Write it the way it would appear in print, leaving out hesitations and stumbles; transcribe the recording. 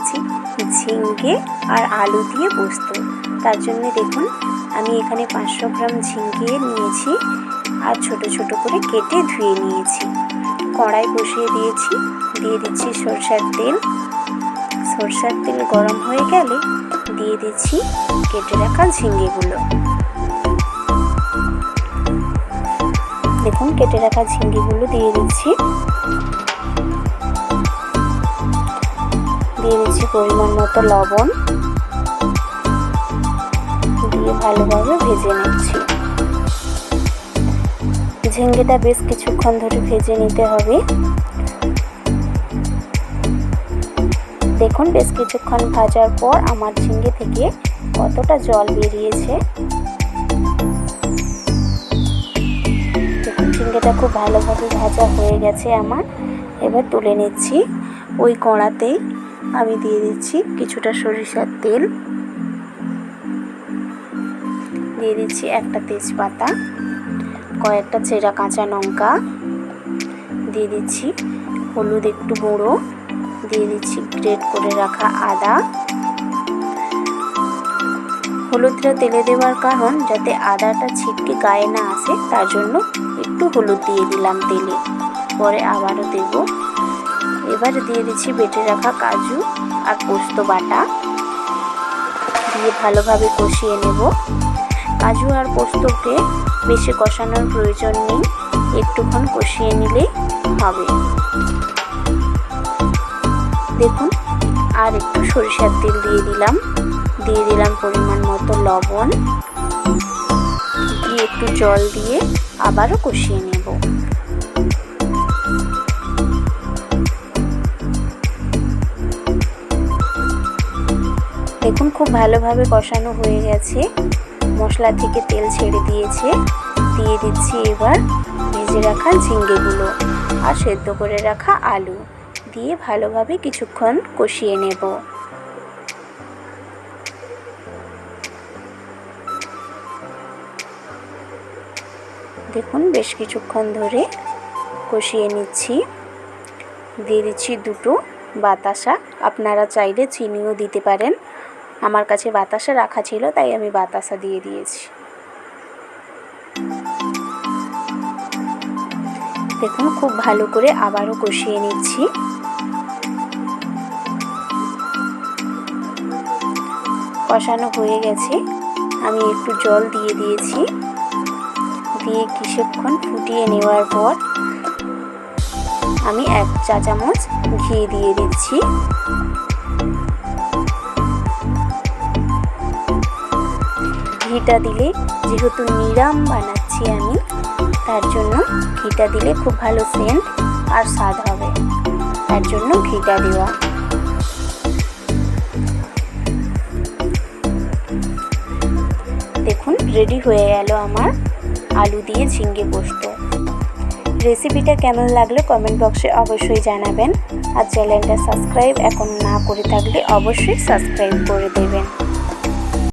করেছি ঝিঙ্গে আর আলু দিয়ে পোস্ত। তার জন্য দেখুন আমি এখানে 500 গ্রাম ঝিঙ্গে নিয়েছি আর ছোট ছোট করে কেটে ধুয়ে নিয়েছি। কড়াই বসিয়ে দিয়েছি, দিয়ে দিচ্ছি সরষের তেল। সরষের তেল গরম হয়ে গেলে দিয়ে দিচ্ছি কেটে রাখা ঝিঙ্গেগুলো। দেখুন কেটে রাখা ঝিঙ্গেগুলো দিয়ে দিচ্ছি। দিয়ে দিচ্ছি পরিমাণ মতো লবণ, দিয়ে ভালোভাবে ভেজে নিচ্ছি। ঝিঙ্গেটা বেশ কিছুক্ষণ ধরে ভেজে নিতে হবে। দেখুন বেশ কিছুক্ষণ ভাজার পর আমার ঝিঙ্গে থেকে কতটা জল বেরিয়েছে। দেখুন ঝিঙ্গেটা খুব ভালোভাবে ভাজা হয়ে গেছে আমার। এবার তুলে নিচ্ছি। ওই কড়াতেই আমি দিয়ে দিচ্ছি কিছুটা সরিষার তেল, দিয়ে দিচ্ছি একটা তেজপাতা, কয়েকটা চেরা কাঁচা লঙ্কা, দিয়ে দিচ্ছি হলুদ একটু গুঁড়ো, দিয়ে দিচ্ছি গ্রেট করে রাখা আদা। হলুদটা তেলে দেওয়ার কারণ যাতে আদাটা ছিটকে গায়ে না আসে, তার জন্য একটু হলুদ দিয়ে দিলাম তেলে, পরে আবারও দেব। এবার দিয়ে দিচ্ছি বেটে রাখা কাজু আর পোস্ত বাটা, দিয়ে ভালোভাবে কষিয়ে নেব। কাজু আর পোস্তকে বেশি কষানোর প্রয়োজন নেই, একটুক্ষণ কষিয়ে নিলেই হবে। দেখুন আর একটু সরিষার তেল দিয়ে দিলাম পরিমাণ মতো লবণ, দিয়ে একটু জল দিয়ে আবারও কষিয়ে নেব। দেখুন খুব ভালোভাবে কষানো হয়ে গেছে, মশলা থেকে তেল ছেড়ে দিয়েছে। দিয়ে দিচ্ছি এবার ভেজে রাখা ঝিঙ্গেগুলো আর সেদ্ধ করে রাখা আলু, দিয়ে ভালোভাবে কিছুক্ষণ কষিয়ে নেব। দেখুন বেশ কিছুক্ষণ ধরে কষিয়ে নিচ্ছি। দিয়ে দিচ্ছি দুটো বাতাসা, আপনারা চাইলে চিনিও দিতে পারেন। আমার কাছে বাতাসা রাখা ছিল তাই আমি বাতাসা দিয়ে দিয়েছি। দেখুন খুব ভালো করে আবারও কষিয়ে নিচ্ছি। কষানো হয়ে গেছে, আমি একটু জল দিয়ে দিয়েছি। দিয়ে কিছুক্ষণ ফুটিয়ে নেওয়ার পর আমি 1 চা চামচ ঘি দিয়ে দিচ্ছি। ঘিটা দিলে, যেহেতু নিরাম বানাচ্ছি আমি, তার জন্য ঘিটা দিলে খুব ভালো সেন্ট আর স্বাদ হবে, তার জন্য ঘিটা দেওয়া। দেখুন রেডি হয়ে গেল আমার আলু দিয়ে ঝিঙ্গে পোস্ত। রেসিপিটা কেমন লাগলো কমেন্ট বক্সে অবশ্যই জানাবেন। আর চ্যানেলটা সাবস্ক্রাইব এখন না করে থাকলে অবশ্যই সাবস্ক্রাইব করে দেবেন।